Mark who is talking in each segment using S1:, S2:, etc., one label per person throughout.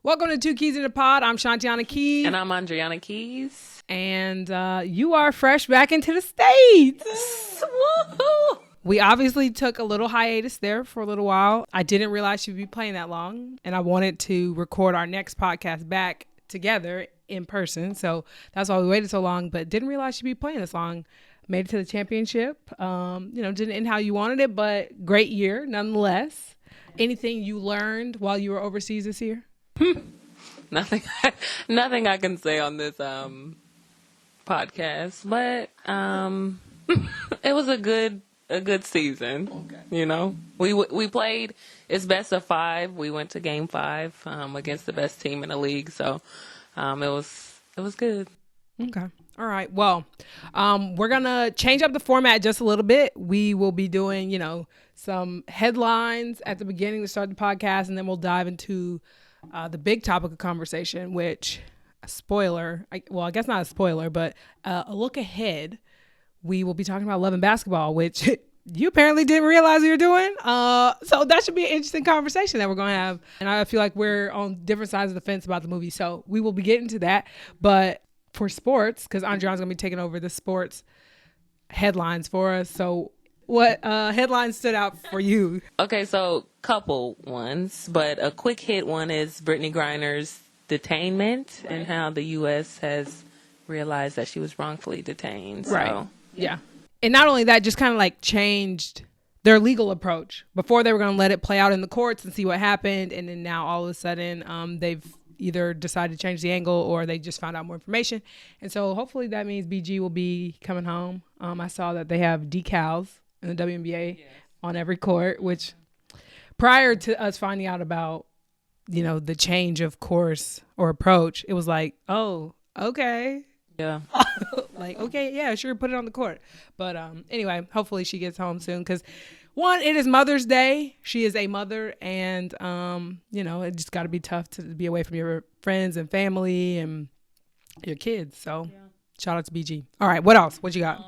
S1: Welcome to Two Keys in the Pod. I'm Shantiana Keys.
S2: And I'm Andriana Keys.
S1: And you are fresh back into the States.
S2: Woohoo!
S1: We obviously took a little hiatus there for a little while. I didn't realize she'd be playing that long. And I wanted to record our next podcast back together in person. So that's why we waited so long, but didn't realize she'd be playing this long. Made it to the championship. Didn't end how you wanted it, but great year nonetheless. Anything you learned while you were overseas this year?
S2: Nothing I can say on this podcast, but it was a good season. Okay. You know, we played. It's best of 5. We went to game 5 against the best team in the league, so it was good.
S1: Okay. All right. Well, we're gonna change up the format just a little bit. We will be doing, some headlines at the beginning to start the podcast, and then we'll dive into the big topic of conversation, which, I guess not a spoiler, but a look ahead. We will be talking about Love and Basketball, which you apparently didn't realize we were doing. So that should be an interesting conversation that we're going to have. And I feel like we're on different sides of the fence about the movie. So we will be getting to that. But for sports, because Andriana's going to be taking over the sports headlines for us. So what headlines stood out for you?
S2: Okay, so couple ones, but a quick hit one is Brittany Griner's detainment and how the U.S. has realized that she was wrongfully detained. So.
S1: Right. Yeah. And not only that, just kind of like changed their legal approach. Before they were going to let it play out in the courts and see what happened. And then now all of a sudden they've either decided to change the angle or they just found out more information. And so hopefully that means BG will be coming home. I saw that they have decals in the WNBA on every court, which prior to us finding out about, the change of course or approach, it was like, oh, okay.
S2: Yeah.
S1: Like, okay, yeah, sure, put it on the court. But anyway, hopefully she gets home soon because, one, it is Mother's Day. She is a mother, and, it just got to be tough to be away from your friends and family and your kids. So shout out to BG. All right, what else? What you got?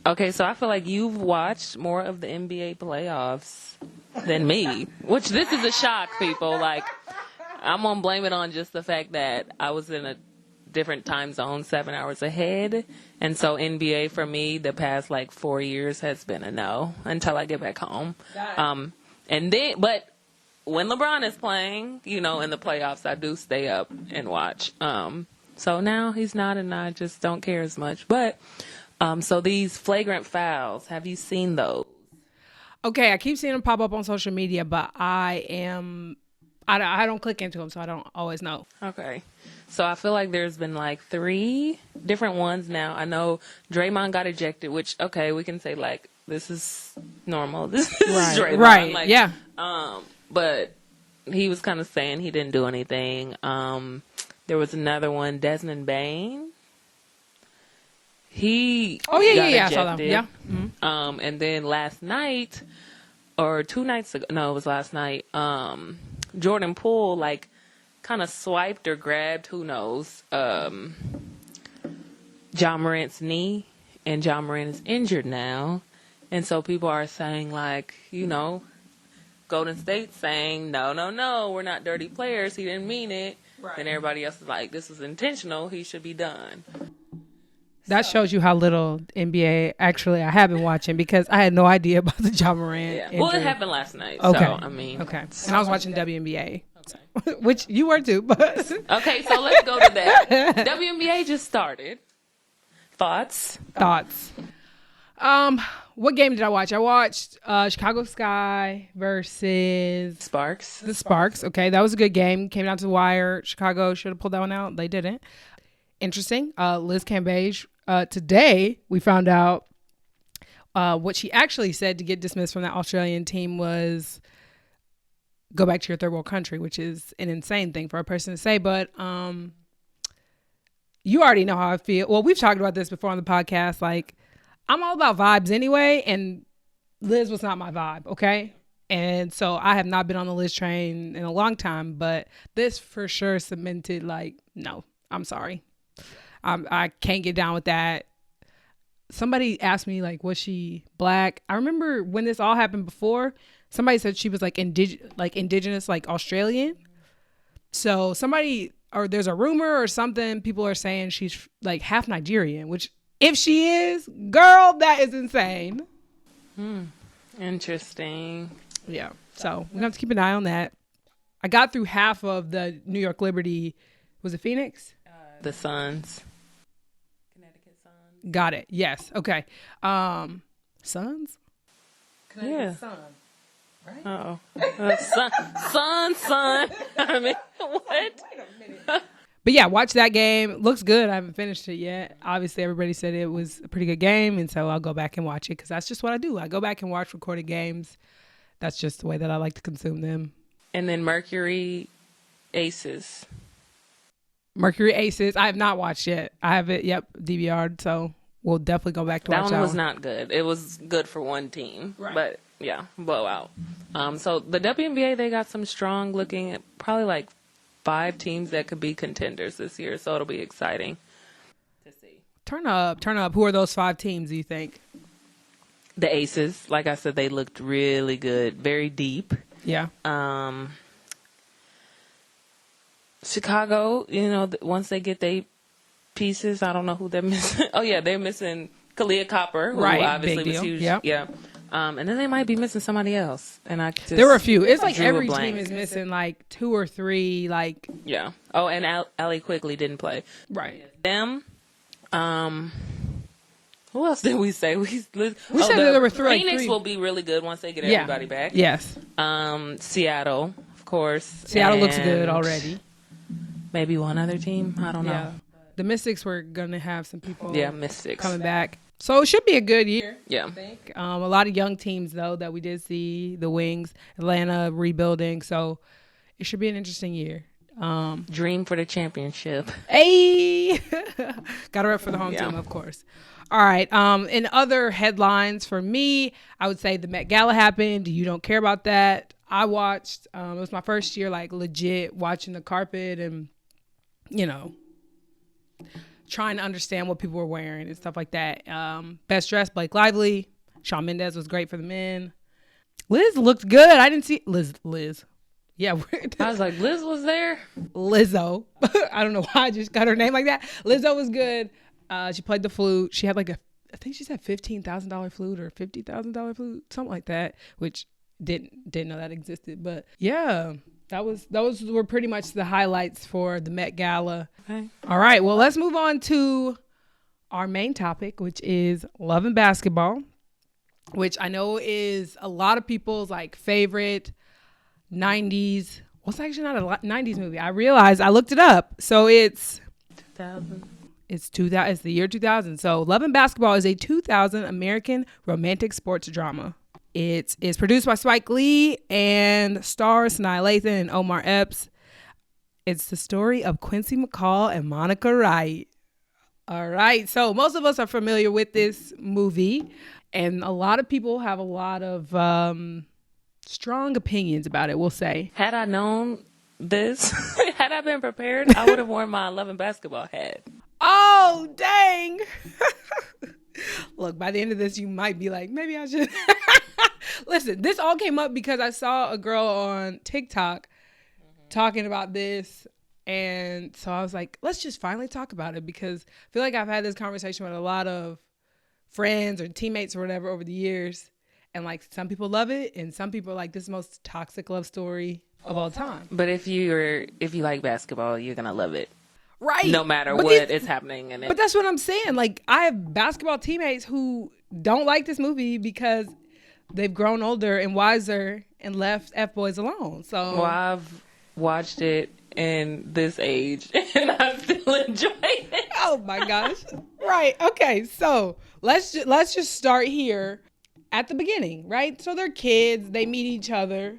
S2: Okay, so I feel like you've watched more of the NBA playoffs than me, which this is a shock, people. Like, I'm going to blame it on just the fact that I was in a different time zone, 7 hours ahead. And so NBA for me, the past 4 years has been a no until I get back home. But when LeBron is playing, in the playoffs, I do stay up and watch. So now he's not, and I just don't care as much. But so these flagrant fouls, have you seen those?
S1: Okay, I keep seeing them pop up on social media, but I don't click into them, so I don't always know.
S2: Okay. So I feel like there's been 3 different ones now. I know Draymond got ejected, which, okay, we can say this is normal. This is Draymond.
S1: Right, yeah.
S2: But he was kind of saying he didn't do anything. There was another one, Desmond Bain. He got ejected.
S1: I saw that. Yeah. Mm-hmm.
S2: And then last night, or 2 nights ago, no, it was last night, Jordan Poole, kind of swiped or grabbed, who knows, Ja Morant's knee, and Ja Morant is injured now. And so people are saying, Golden State saying, no, we're not dirty players. He didn't mean it. Right. And everybody else is like, this was intentional. He should be done.
S1: That shows you how little NBA actually I have been watching because I had no idea about the Ja Morant injury.
S2: Well, it happened last night.
S1: Okay.
S2: So, I mean.
S1: Okay. And I was watching WNBA. Okay. Which you were too. But
S2: okay, so let's go to that. WNBA just started. Thoughts?
S1: What game did I watch? I watched Chicago Sky versus
S2: Sparks.
S1: The Sparks. Okay, that was a good game. Came down to the wire. Chicago should have pulled that one out. They didn't. Interesting. Liz Cambage. Today we found out what she actually said to get dismissed from that Australian team was go back to your third world country, which is an insane thing for a person to say. But you already know how I feel. Well, we've talked about this before on the podcast. I'm all about vibes anyway, and Liz was not my vibe, okay? And so I have not been on the Liz train in a long time, but this for sure cemented no, I'm sorry. I can't get down with that. Somebody asked me, was she black? I remember when this all happened before, somebody said she was indigenous, Australian. So somebody, or there's a rumor or something, people are saying she's like half Nigerian, which if she is, girl, that is insane.
S2: Interesting.
S1: Yeah. So we have to keep an eye on that. I got through half of the New York Liberty. Was it Phoenix?
S2: The Suns. Connecticut Suns.
S1: Got it. Yes. Okay. Suns?
S2: Yeah.
S1: Sun. Right?
S2: Oh. Son. I mean, what?
S1: But yeah, watch that game. Looks good. I haven't finished it yet. Obviously, everybody said it was a pretty good game, and so I'll go back and watch it because that's just what I do. I go back and watch recorded games. That's just the way that I like to consume them.
S2: And then Mercury Aces.
S1: Mercury Aces. I have not watched yet. I have it. Yep, DVR'd. So we'll definitely go back to watch that.
S2: That one was not good. It was good for one team,
S1: right.
S2: But yeah, blowout. So the WNBA, they got some strong looking, probably like 5 teams that could be contenders this year. So it'll be exciting to see.
S1: Turn up. Who are those 5 teams, do you think?
S2: The Aces, like I said, they looked really good, very deep.
S1: Yeah.
S2: Chicago, once they get their pieces, I don't know who they're missing. Oh yeah, they're missing Kalia Copper, who
S1: right,
S2: obviously
S1: big
S2: was
S1: deal.
S2: huge.
S1: Yep.
S2: Yeah. And then they might be missing somebody else. And
S1: there were a few. It's like
S2: drew a
S1: every
S2: blank.
S1: team is missing like 2 or 3. Like
S2: Yeah. Oh, and Allie quickly didn't play.
S1: right.
S2: Them. Who else did we say? We said
S1: that there were 3.
S2: Phoenix will be really good once they get
S1: Yeah.
S2: everybody back.
S1: Yes.
S2: Seattle, of course.
S1: Seattle looks
S2: and
S1: good already.
S2: Maybe one other team. I don't know.
S1: Yeah. The Mystics were gonna have some people.
S2: Yeah, Mystics
S1: coming back. So it should be a good year.
S2: Yeah.
S1: I think. A lot of young teams though that we did see. The Wings, Atlanta rebuilding. So it should be an interesting year.
S2: Dream for the championship.
S1: Hey, got to rep for the home
S2: Yeah.
S1: team, of course. All right. In other headlines for me, I would say the Met Gala happened. You don't care about that. I watched. It was my first year, like legit watching the carpet and, trying to understand what people were wearing and stuff like that. Best dressed, Blake Lively. Shawn Mendes was great for the men. Liz looked good. I didn't see Liz. Yeah,
S2: I was like, Liz was there?
S1: Lizzo. I don't know why I just got her name like that. Lizzo was good. She played the flute. She had like I think she said $15,000 flute or $50,000 flute, something like that, which didn't know that existed. But yeah, those were pretty much the highlights for the Met Gala.
S2: Okay.
S1: All right, well, let's move on to our main topic, which is Love and Basketball, which I know is a lot of people's like favorite 90s. Well, it's actually not a 90s movie. I realized I looked it up. So it's
S2: 2000.
S1: It's the year 2000. So Love and Basketball is a 2000 American romantic sports drama. It is produced by Spike Lee and stars Sanaa Lathan and Omar Epps. It's the story of Quincy McCall and Monica Wright. All right. So most of us are familiar with this movie, and a lot of people have a lot of strong opinions about it, we'll say.
S2: Had I known this, had I been prepared, I would have worn my Love and Basketball hat.
S1: Oh, dang. Look, by the end of this, you might be like, maybe I should. Listen, this all came up because I saw a girl on TikTok talking about this. And so I was like, let's just finally talk about it, because I feel like I've had this conversation with a lot of friends or teammates or whatever over the years. And like some people love it and some people are like, this is the most toxic love story of all time.
S2: But if you like basketball, you're going to love it.
S1: Right.
S2: No matter
S1: But
S2: what is happening in it.
S1: But that's what I'm saying. Like, I have basketball teammates who don't like this movie because they've grown older and wiser and left F-boys alone. So
S2: Well, I've watched it in this age and I still enjoy it.
S1: oh my gosh. Right. Okay. So let's just start here at the beginning, right? So they're kids. They meet each other.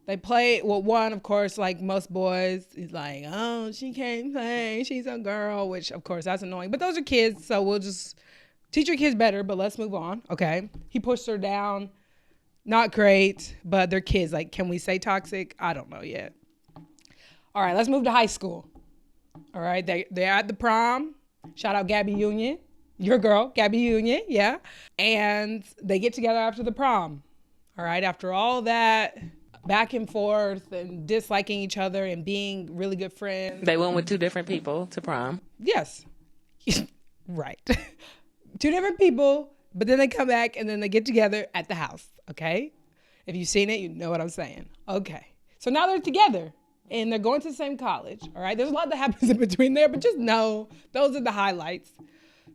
S1: They play, well, one, of course, like most boys, is like, oh, she can't play. She's a girl, which, of course, that's annoying. But those are kids, so we'll just teach your kids better, but let's move on. Okay. He pushed her down. Not great, but they're kids. Like, can we say toxic? I don't know yet. All right, let's move to high school. All right, they're at the prom. Shout out Gabby Union. Your girl, Gabby Union, yeah. And they get together after the prom. All right, after all that back and forth and disliking each other and being really good friends.
S2: They went with two different people to prom.
S1: Yes. Right. Two different people, but then they come back and then they get together at the house. Okay. If you've seen it, you know what I'm saying. Okay. So now they're together and they're going to the same college. All right. There's a lot that happens in between there, but just know those are the highlights.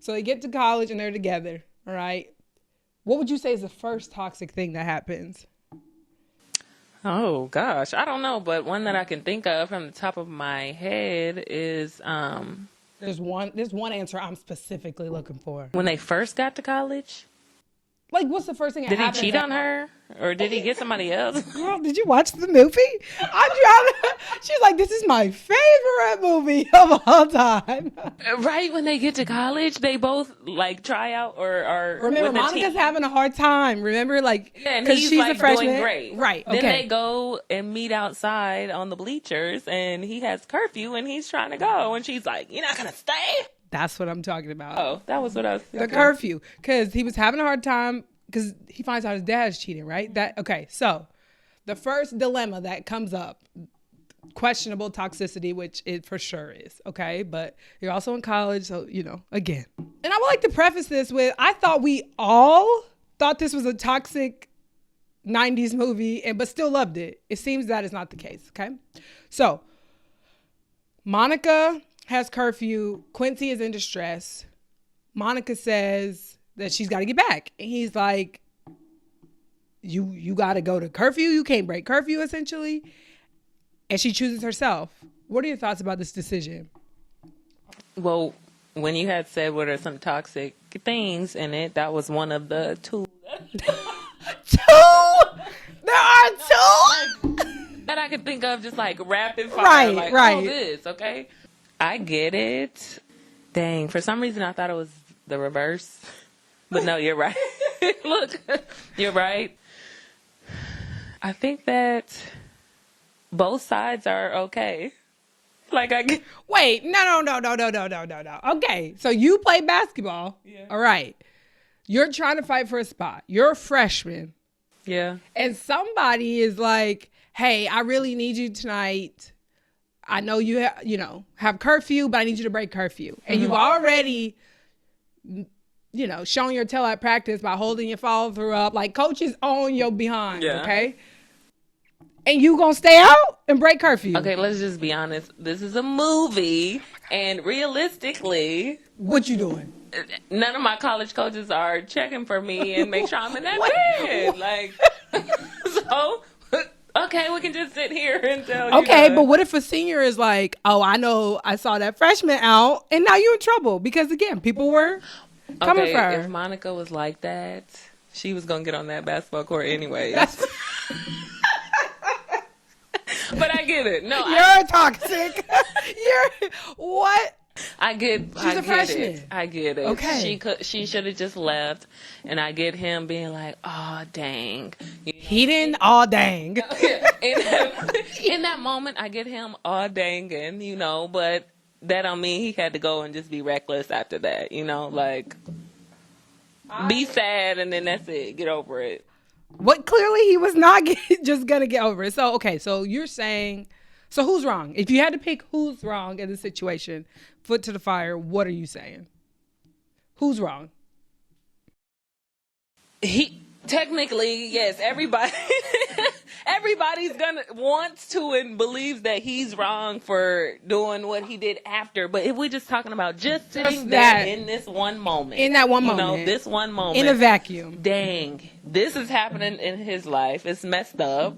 S1: So they get to college and they're together. All right. What would you say is the first toxic thing that happens?
S2: Oh gosh, I don't know, but one that I can think of from the top of my head is
S1: There's one answer I'm specifically looking for.
S2: when they first got to college.
S1: Like, what's the first thing that
S2: Did he
S1: happens?
S2: cheat on her, or did he get somebody else?
S1: Girl, did you watch the movie? I'm trying. She's like, this is my favorite movie of all time.
S2: Right when they get to college, they both like try out or
S1: Remember,
S2: with the
S1: Monica's
S2: team.
S1: having a hard time. Remember, like,
S2: Yeah, and
S1: because
S2: he's
S1: she's
S2: like
S1: a freshman.
S2: doing great.
S1: Right. Okay.
S2: Then they go and meet outside on the bleachers, and he has curfew, and he's trying to go, and she's like, "You're not gonna stay."
S1: That's what I'm talking about.
S2: Oh, that was what I was
S1: The
S2: thinking.
S1: curfew, because he was having a hard time because he finds out his dad's cheating. Right. Okay. So the first dilemma that comes up, questionable toxicity, which it for sure is. Okay. But you're also in college. So, again. And I would like to preface this with, I thought we all thought this was a toxic 90s movie, but still loved it. It seems that is not the case. Okay. So Monica has curfew. Quincy is in distress. Monica says that she's got to get back. And he's like, you got to go to curfew. You can't break curfew, essentially. And she chooses herself. What are your thoughts about this decision?
S2: Well, when you had said what are some toxic things in it, that was one of the two.
S1: Two? There are two?
S2: That I could think of, just like rapid fire.
S1: Right,
S2: like,
S1: right.
S2: Oh, this, okay? I get it. Dang, for some reason I thought it was the reverse. But no, you're right. Look, you're right. I think that both sides are okay. Like I get.
S1: Wait, no. Okay, so you play basketball.
S2: Yeah.
S1: All right. You're trying to fight for a spot. You're a freshman.
S2: Yeah.
S1: And somebody is like, hey, I really need you tonight. I know you have curfew, but I need you to break curfew. And you've already, shown your tail at practice by holding your follow through up. Like, coach is on your behind,
S2: Yeah.
S1: okay? And you gonna stay out and break curfew.
S2: Okay, let's just be honest. This is a movie, and realistically,
S1: What you doing?
S2: none of my college coaches are checking for me and make sure I'm in that bed. Like, so, okay, we can just sit here until.
S1: Okay, but what if a senior is like, oh, I know I saw that freshman out, and now you're in trouble because, again, people were coming for her.
S2: If Monica was like that, she was gonna get on that basketball court anyway. But I get it. No,
S1: You're toxic. You're what?
S2: I get
S1: a freshman.
S2: it. I get it.
S1: Okay.
S2: She should have just left, and I get him being like, "Oh, dang."
S1: He didn't. Oh, dang.
S2: In that moment, I get him all danging, but that don't mean he had to go and just be reckless after that, like be sad and then that's it. Get over it.
S1: What clearly he was not just gonna get over it. So okay, so you're saying, so who's wrong? If you had to pick who's wrong in this situation, foot to the fire, what are you saying? Who's wrong?
S2: He technically, yes, everybody's wants to and believes that he's wrong for doing what he did after. But if we're just talking about just sitting there in this one moment,
S1: in that one moment,
S2: this one moment,
S1: in a vacuum,
S2: dang, this is happening in his life. It's messed up,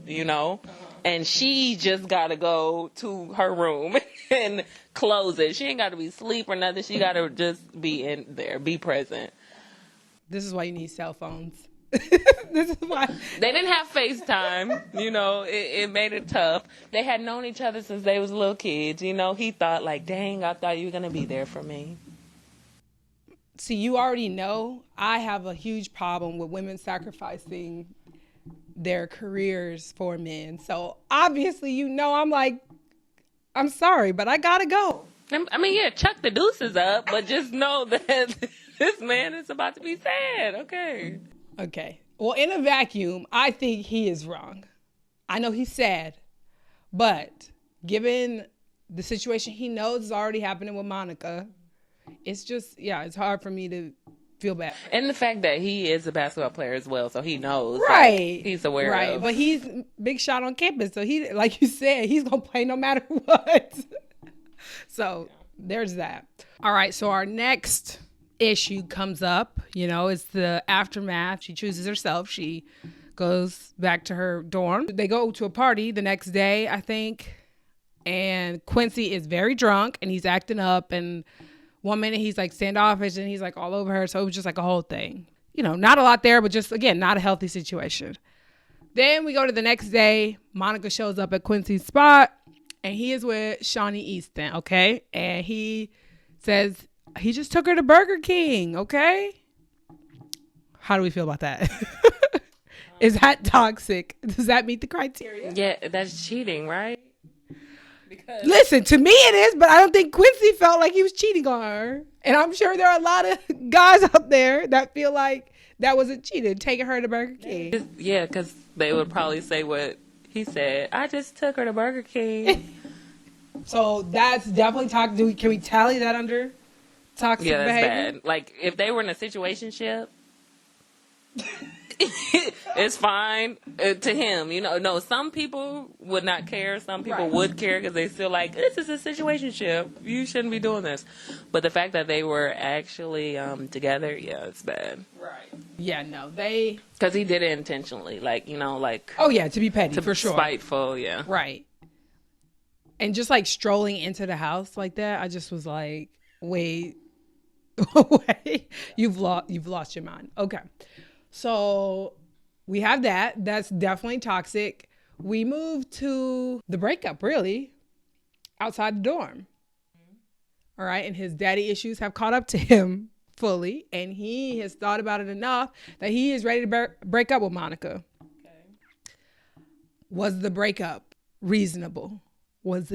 S2: and she just got to go to her room and close it. She ain't got to be asleep or nothing. She got to just be in there, be present.
S1: This is why you need cell phones. This is why
S2: they didn't have FaceTime. It made it tough. They had known each other since they was little kids. He thought like, dang, I thought you were gonna be there for me.
S1: See, you already know I have a huge problem with women sacrificing their careers for men. So obviously, I'm like, I'm sorry, but I gotta go.
S2: I mean, yeah, chuck the deuces up, but just know that this man is about to be sad. Okay.
S1: Okay. Well, in a vacuum, I think he is wrong. I know he's sad, but given the situation he knows is already happening with Monica, it's just, yeah, it's hard for me to feel bad.
S2: And the fact that he is a basketball player as well, so he knows.
S1: Right.
S2: Like, he's aware of.
S1: But he's big shot on campus, so he, like you said, he's going to play no matter what. So there's that. All right, so our next issue comes up, it's the aftermath. She chooses herself. She goes back to her dorm. They go to a party the next day, I think, and Quincy is very drunk and he's acting up, and one minute he's like standoffish and he's like all over her. So it was just like a whole thing. Not a lot there, but just, again, not a healthy situation. Then we go to the next day. Monica shows up at Quincy's spot and he is with Shawnee Easton, okay? And he says he just took her to Burger King, okay? How do we feel about that? Is that toxic? Does that meet the criteria?
S2: Yeah, that's cheating, right? Because
S1: listen, to me it is, but I don't think Quincy felt like he was cheating on her. And I'm sure there are a lot of guys out there that feel like that wasn't cheating, taking her to Burger King.
S2: Yeah, because they would probably say what he said. I just took her to Burger King.
S1: So that's definitely toxic. Can we tally that under toxic behavior?
S2: Yeah, that's bad. Like, if they were in a situationship, it's fine to him. No, some people would not care. Some people would care because they feel like, this is a situationship. You shouldn't be doing this. But the fact that they were actually together, yeah, it's bad.
S1: Right. Yeah, no, they...
S2: Because he did it intentionally.
S1: Oh, yeah, to be petty, for sure.
S2: Spiteful, yeah.
S1: Right. And just, strolling into the house like that, I just was like, wait, you've lost your mind. Okay. So we have that. That's definitely toxic. We move to the breakup, really, outside the dorm. All right. And his daddy issues have caught up to him fully. And he has thought about it enough that he is ready to break up with Monica. Okay. Was the breakup reasonable? Would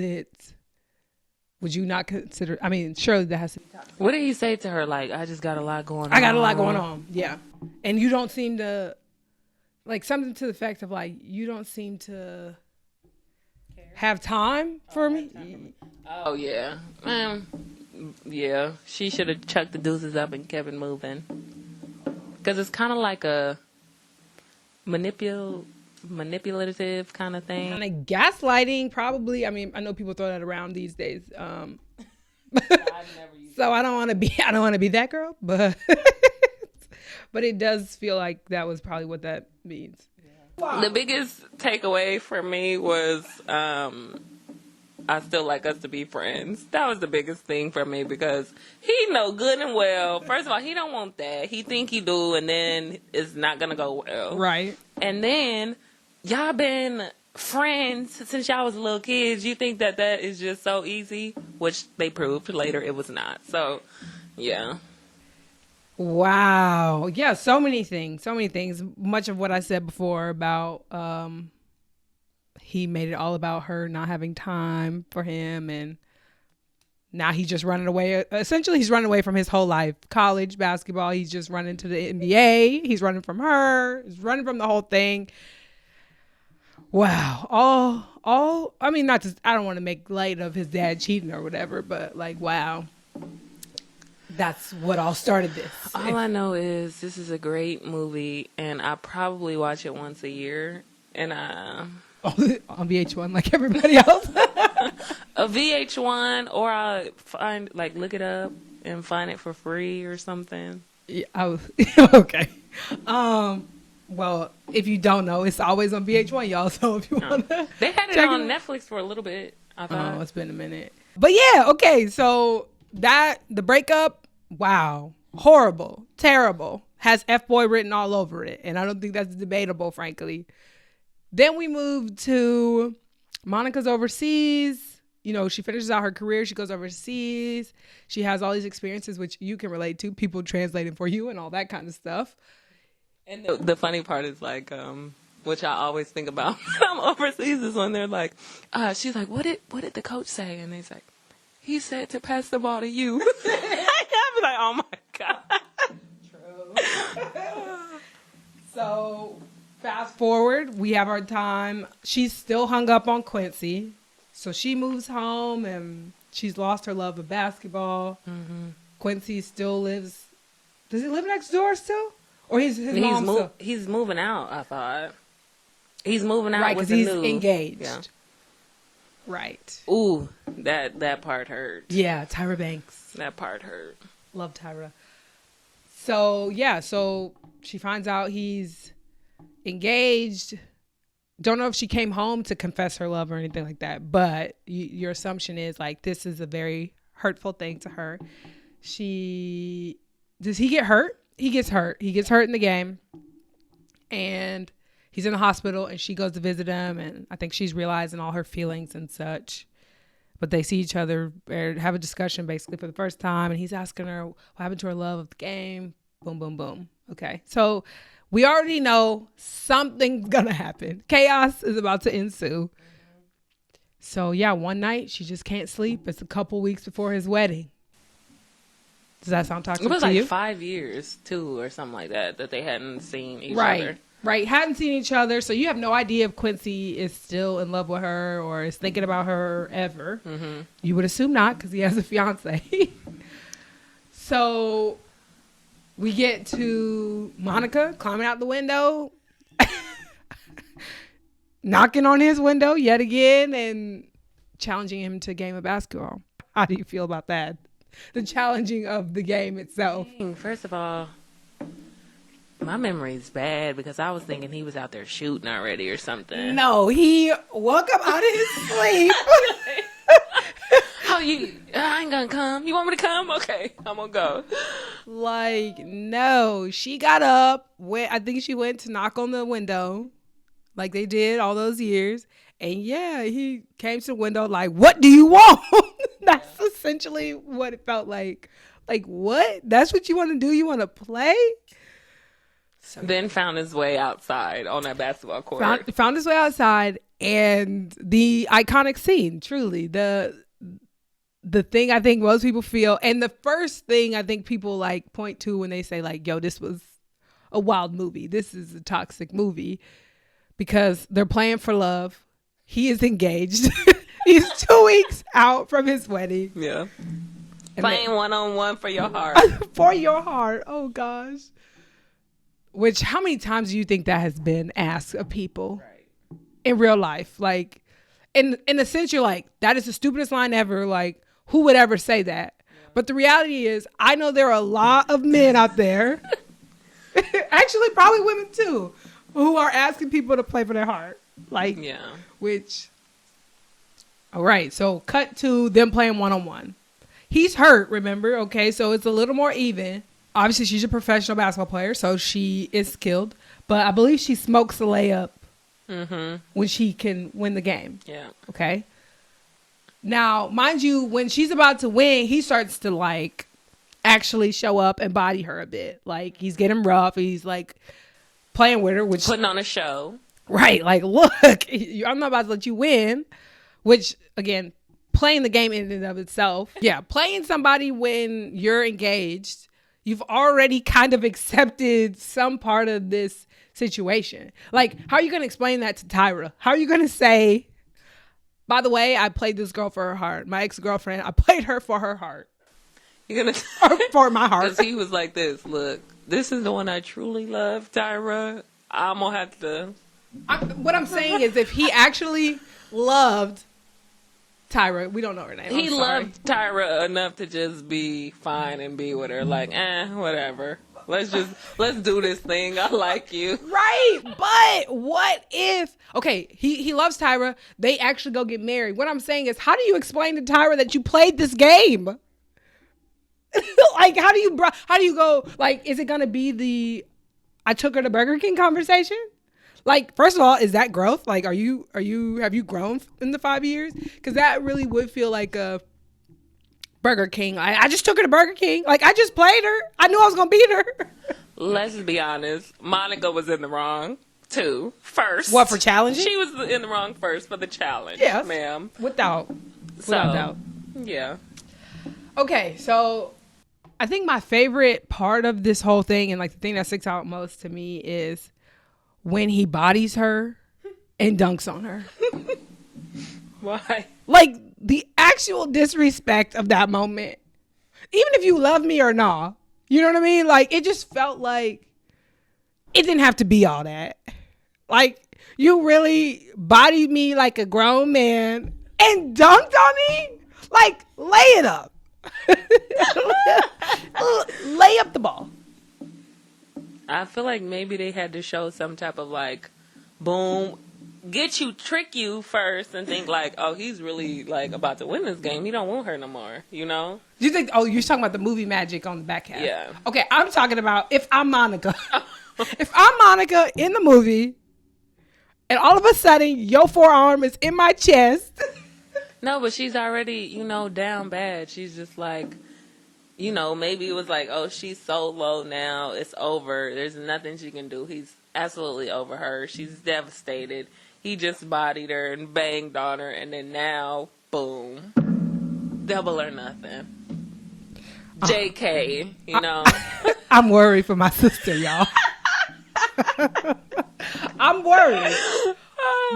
S1: you not consider, surely that has to be toxic.
S2: What did he say to her? Like, I just got a lot going on.
S1: I got a lot going on. Yeah. And you don't seem to, something to the effect of, you don't seem to have time for me.
S2: Oh, yeah. Yeah. She should have chucked the deuces up and kept it moving. Because it's kind of like a manipulative kind of thing.
S1: Kind of gaslighting, probably. I know people throw that around these days. So I don't want to be that girl, but but it does feel like that was probably what that means. Yeah.
S2: Wow. The biggest takeaway for me was I still like us to be friends. That was the biggest thing for me because he know good and well. First of all, he don't want that. He think he do, and then it's not gonna go well.
S1: Right.
S2: And then y'all been friends since y'all was little kids. You think that is just so easy, which they proved later it was not. So, yeah.
S1: Wow. Yeah, so many things. Much of what I said before about he made it all about her not having time for him, and now he's just running away. Essentially, he's running away from his whole life. College, basketball, he's just running to the NBA. He's running from her. He's running from the whole thing. Wow. I don't want to make light of his dad cheating or whatever, but wow. That's what all started this.
S2: All I know is this is a great movie, and I probably watch it once a year. And on
S1: VH1 like everybody else.
S2: A VH1, or I'll look it up and find it for free or something.
S1: Yeah, okay. Well, if you don't know, it's always on VH1, y'all. So if you want to,
S2: they had it on Netflix for a little bit. I thought.
S1: Oh, it's been a minute. But yeah, okay. So the breakup, wow, horrible, terrible, has F-boy written all over it, and I don't think that's debatable, frankly. Then we move to Monica's overseas. She finishes out her career. She goes overseas. She has all these experiences, which you can relate to, people translating for you and all that kind of stuff.
S2: And the funny part is which I always think about when I'm overseas is when they're like, she's like, what did the coach say? And he's like, he said to pass the ball to you. I'd be like, oh my God.
S1: True. So Fast forward, we have our time. She's still hung up on Quincy. So she moves home and she's lost her love of basketball. Mm-hmm. Quincy still lives. Does he live next door still? Or his mom still?
S2: He's moving out, I thought. He's moving out
S1: right,
S2: with
S1: because he's engaged. Yeah. Right.
S2: Ooh, that part hurt.
S1: Yeah, Tyra Banks.
S2: That part hurt.
S1: Love Tyra. So, yeah, she finds out he's engaged. Don't know if she came home to confess her love or anything like that, but your assumption is like this is a very hurtful thing to her. Does he get hurt? He gets hurt. He gets hurt in the game, and he's in the hospital, and she goes to visit him, and I think she's realizing all her feelings and such. But they see each other or have a discussion basically for the first time, and he's asking her what happened to her love of the game. Boom, boom, boom. Okay, so we already know something's gonna happen. Chaos is about to ensue. So yeah, one night she just can't sleep. It's a couple weeks before his wedding. Does that sound toxic to you?
S2: It was like 5 years too, or something like that they hadn't seen each other.
S1: Right, hadn't seen each other, so you have no idea if Quincy is still in love with her or is thinking about her ever. Mm-hmm. You would assume not, because he has a fiance. So we get to Monica climbing out the window, knocking on his window yet again, and challenging him to a game of basketball. How do you feel about that? The challenging of the game itself.
S2: First of all, my memory's bad because I was thinking he was out there shooting already or something.
S1: No, he woke up out of his sleep.
S2: I ain't gonna come. You want me to come? Okay, I'm gonna go.
S1: Like, no. She got up. I think she went to knock on the window like they did all those years. And yeah, he came to the window like, what do you want? That's essentially what it felt like. Like, what? That's what you want to do? You want to play?
S2: So, then found his way outside on that basketball court.
S1: Found his way outside, and the iconic scene, truly. The thing I think most people feel, and the first thing I think people like point to when they say like, yo, this was a wild movie. This is a toxic movie, because they're playing for love. He is engaged. He's 2 weeks out from his wedding.
S2: Yeah. Playing one-on-one for your heart.
S1: For your heart. Oh, gosh. Which, how many times do you think that has been asked of people in real life? Like, in a sense, you're like, that is the stupidest line ever. Like, who would ever say that? Yeah. But the reality is, I know there are a lot of men out there, actually probably women too, who are asking people to play for their heart. Like, yeah. Which, all right. So cut to them playing one-on-one. He's hurt, remember? Okay, so it's a little more even. Obviously, she's a professional basketball player, so she is skilled. But I believe she smokes a layup when she can win the game. Yeah. Okay. Now, mind you, when she's about to win, he starts to, like, actually show up and body her a bit. Like, he's getting rough. He's, like, playing with her.
S2: Putting on a show.
S1: Right. Like, look, I'm not about to let you win. Which, again, playing the game in and of itself. Yeah, playing somebody when you're engaged, you've already kind of accepted some part of this situation. Like, how are you going to explain that to Tyra? How are you going to say, by the way, I played this girl for her heart. My ex-girlfriend, I played her for her heart.
S2: You're going
S1: to... for my heart.
S2: Because he was like this, look, this is the one I truly love, Tyra. I'm going to have to...
S1: what I'm saying is if he actually loved Tyra, we don't know her name.
S2: He loved Tyra enough to just be fine and be with her. Like, whatever. Let's do this thing. I like you.
S1: Right. But what if, okay, he loves Tyra. They actually go get married. What I'm saying is, how do you explain to Tyra that you played this game? Like, how do you go, like, is it going to be the, I took her to Burger King conversation? Like, first of all, is that growth? Like, have you grown in the 5 years? Because that really would feel like a Burger King. I just took her to Burger King. Like, I just played her. I knew I was going to beat her.
S2: Let's be honest. Monica was in the wrong, too. First.
S1: What, for challenging?
S2: She was in the wrong first for the challenge.
S1: Yes.
S2: Ma'am.
S1: Without doubt.
S2: Yeah.
S1: Okay, so I think my favorite part of this whole thing, and like the thing that sticks out most to me, is when he bodies her and dunks on her.
S2: Why?
S1: Like the actual disrespect of that moment. Even if you love me or not, you know what I mean? Like it just felt like it didn't have to be all that. Like you really bodied me like a grown man and dunked on me? Like lay it up. Lay up the ball.
S2: I feel like maybe they had to show some type of like, boom, trick you first and think like, oh, he's really like about to win this game. He don't want her no more, you know?
S1: You think, oh, you're talking about the movie magic on the back half.
S2: Yeah.
S1: Okay, I'm talking about if I'm Monica. If I'm Monica in the movie and all of a sudden your forearm is in my chest.
S2: No, but she's already, you know, down bad. She's just like, you know, maybe it was like, oh, she's so low now. It's over. There's nothing she can do. He's absolutely over her. She's devastated. He just bodied her and banged on her. And then now, boom. Double or nothing. JK, you know.
S1: I'm worried for my sister, y'all. I'm worried.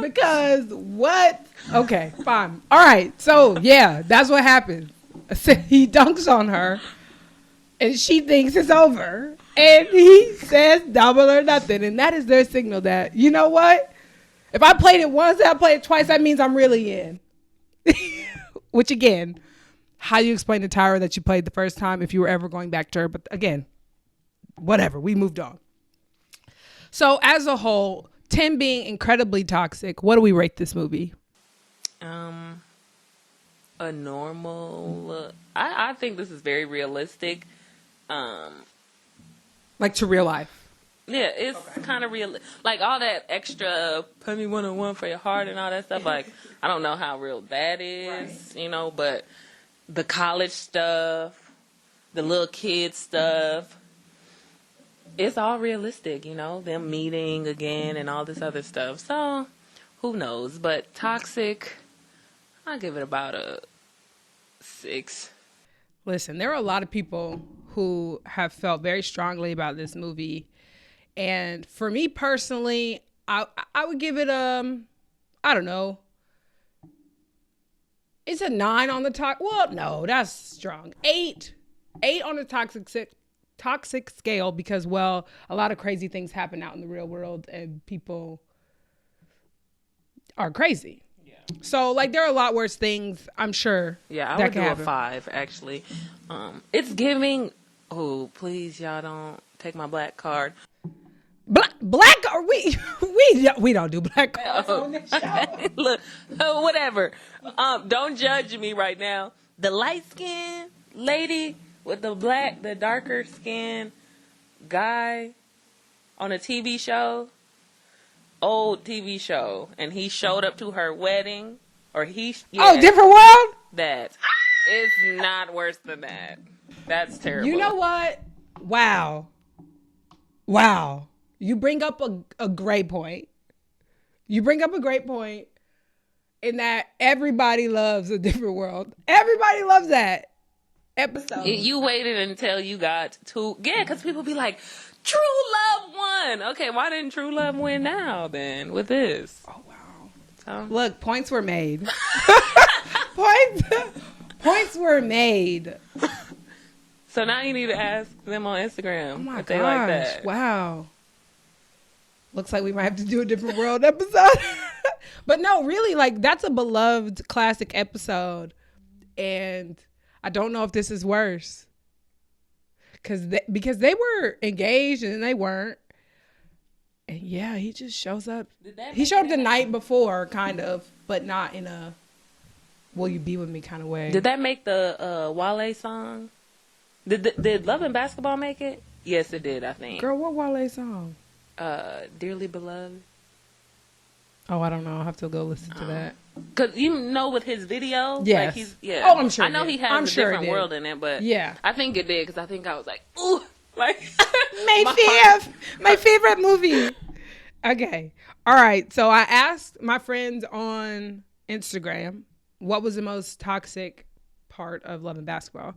S1: Because what? Okay, fine. All right. So, yeah, that's what happened. He dunks on her, and she thinks it's over. And he says double or nothing. And that is their signal that, you know what? If I played it once and I played it twice, that means I'm really in. Which, again, how you explain to Tyra that you played the first time if you were ever going back to her. But, again, whatever. We moved on. So, as a whole, Tim being incredibly toxic, what do we rate this movie?
S2: A normal. I think this is very realistic.
S1: Like to real life.
S2: Yeah, it's kind of real. Like all that extra put me 101 for your heart and all that stuff. Like I don't know how real that is, you know. But the college stuff, the little kid stuff, it's all realistic, you know. Them meeting again and all this other stuff. So who knows? But toxic. I'll give it about a 6.
S1: Listen, there are a lot of people who have felt very strongly about this movie. And for me personally, I would give it, I don't know. It's a 9 on the well, no, that's strong. 8 on the toxic scale because, well, a lot of crazy things happen out in the real world and people are crazy. So, like, there are a lot worse things, I'm sure.
S2: Yeah, I would do a 5, actually. It's giving... Oh, please, y'all don't take my black card.
S1: Black card? We don't do black cards on this show.
S2: Look, whatever. Don't judge me right now. The light-skinned lady with the darker skin guy on a TV show... old TV show, and he showed up to her wedding, or
S1: different world?
S2: That is not worse than that. That's terrible.
S1: You know what? Wow. You bring up a great point. In that everybody loves a different world. Everybody loves that episode.
S2: You waited until you got to, because people be like, True Love won. Okay, why didn't True Love win now then with this?
S1: Oh, wow.
S2: So.
S1: Look, points were made. Points were made.
S2: So now you need to ask them on Instagram
S1: oh my
S2: if they like that.
S1: Wow. Looks like we might have to do a different world episode. But no, really, like, that's a beloved classic episode. And I don't know if this is worse. Because they were engaged and they weren't. And yeah, he just shows up. He showed up the night before, kind of, but not in a will you be with me kind of way.
S2: Did that make the Wale song? Did Love and Basketball make it? Yes, it did, I think.
S1: Girl, what Wale song?
S2: Dearly Beloved.
S1: Oh, I don't know. I'll have to go listen to that.
S2: Because you know with his video,
S1: yes.
S2: Like he's
S1: Oh, I'm sure.
S2: I know he has a different world in it, but
S1: yeah,
S2: I think it did because I think I was like, ooh, like
S1: my favorite movie. Okay, all right. So I asked my friends on Instagram what was the most toxic part of Love and Basketball,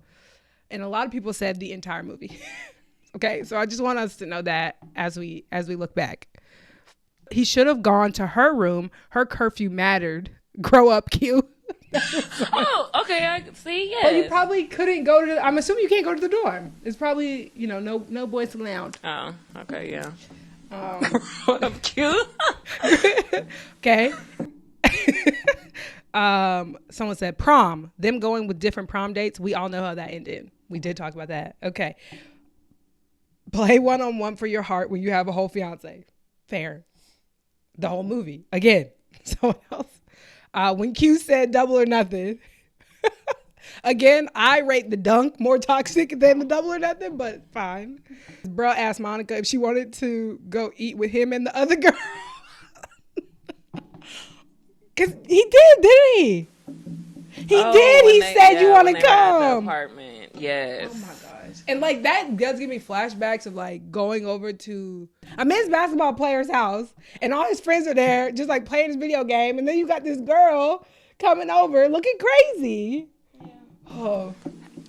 S1: and a lot of people said the entire movie. Okay, so I just want us to know that as we look back. He should have gone to her room. Her curfew mattered. Grow up, Q.
S2: Oh, okay. I see. Yeah.
S1: But you probably couldn't go to. I'm assuming you can't go to the dorm. It's probably no boys allowed.
S2: Oh, okay, yeah. Grow up, Q.
S1: Okay. Someone said prom. Them going with different prom dates. We all know how that ended. We did talk about that. Okay. Play one-on-one for your heart when you have a whole fiance. Fair. The whole movie. Again. Someone else. When Q said double or nothing. Again, I rate the dunk more toxic than the double or nothing, but fine. Bro asked Monica if she wanted to go eat with him and the other girl. Because he did, didn't he? He did. He said, you want to come.
S2: Apartment. Yes.
S1: Oh my gosh. And like that does give me flashbacks of like going over to a men's basketball player's house and all his friends are there just like playing this video game. And then you got this girl coming over looking crazy. Yeah. Oh,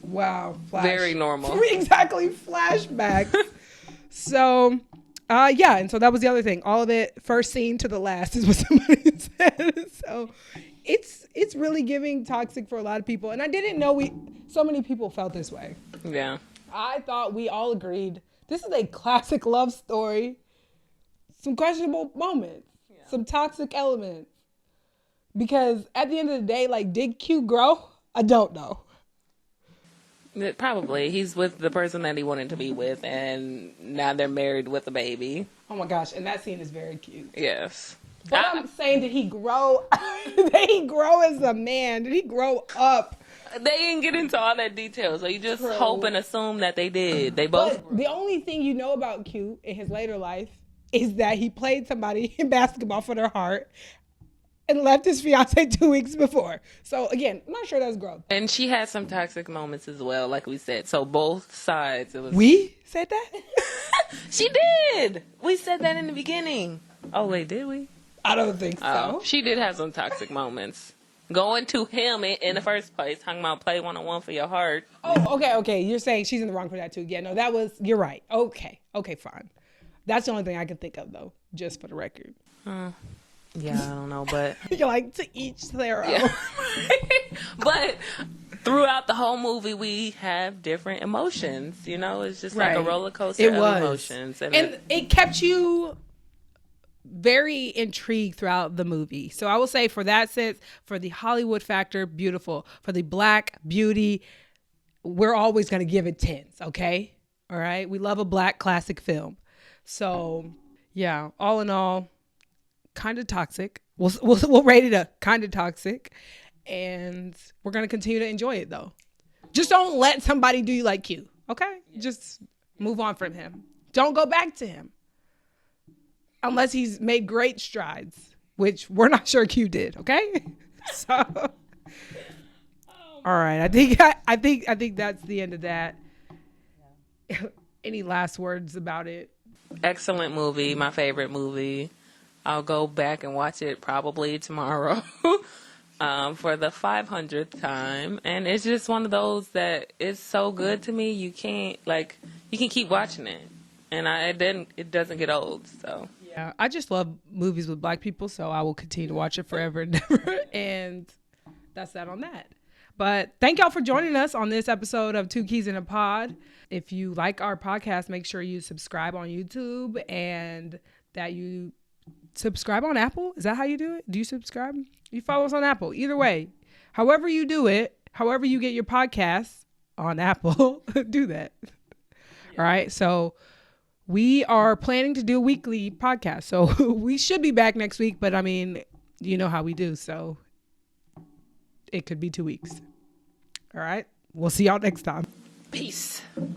S1: wow.
S2: Very normal.
S1: Exactly. Flashbacks. So, yeah. And so that was the other thing. All of it, first scene to the last is what somebody said. So it's really giving toxic for a lot of people. And I didn't know so many people felt this way.
S2: Yeah.
S1: I thought we all agreed this is a classic love story. Some questionable moments, some toxic elements. Because at the end of the day, like, did Q grow? I don't know.
S2: Probably. He's with the person that he wanted to be with, and now they're married with a baby.
S1: Oh my gosh, and that scene is very cute.
S2: Yes.
S1: But I'm saying, did he grow? Did he grow as a man? Did he grow up?
S2: They didn't get into all that detail, so you just hope and assume that they did. They both.
S1: But the only thing you know about Q in his later life is that he played somebody in basketball for their heart and left his fiance 2 weeks before. So again, I'm not sure that's growth.
S2: And she had some toxic moments as well, like we said. So both sides. It was.
S1: We said that?
S2: She did. We said that in the beginning. Oh wait, did we?
S1: I don't think so.
S2: She did have some toxic moments. Going to him in the first place, talking about play one-on-one for your heart.
S1: Oh, okay. You're saying she's in the wrong for that too. Yeah, no, you're right. Okay, fine. That's the only thing I can think of though, just for the record.
S2: Yeah, I don't know, but
S1: you're like, to each their own.
S2: Yeah. But throughout the whole movie, we have different emotions. It's just like a roller coaster of emotions, and
S1: it kept you very intrigued throughout the movie. So I will say, for that sense, for the Hollywood factor, beautiful. For the Black beauty, we're always going to give it 10s, okay? All right? We love a Black classic film. So, yeah, all in all, kind of toxic. We'll rate it a kind of toxic. And we're going to continue to enjoy it, though. Just don't let somebody do you like Q, okay? Just move on from him. Don't go back to him. Unless he's made great strides, which we're not sure Q did. Okay, so all right. I think that's the end of that. Any last words about it?
S2: Excellent movie. My favorite movie. I'll go back and watch it probably tomorrow for the 500th time, and it's just one of those that is so good to me. You can keep watching it, and it doesn't get old. So.
S1: Yeah, I just love movies with Black people, so I will continue to watch it forever and ever. And that's that on that. But thank y'all for joining us on this episode of Two Keys in a Pod. If you like our podcast, make sure you subscribe on YouTube and that you subscribe on Apple. Is that how you do it? Do you subscribe? You follow us on Apple. Either way, however you do it, however you get your podcasts on Apple, do that. All right, so we are planning to do a weekly podcast, so we should be back next week, but I mean, you know how we do, so it could be 2 weeks. All right. We'll see y'all next time.
S2: Peace.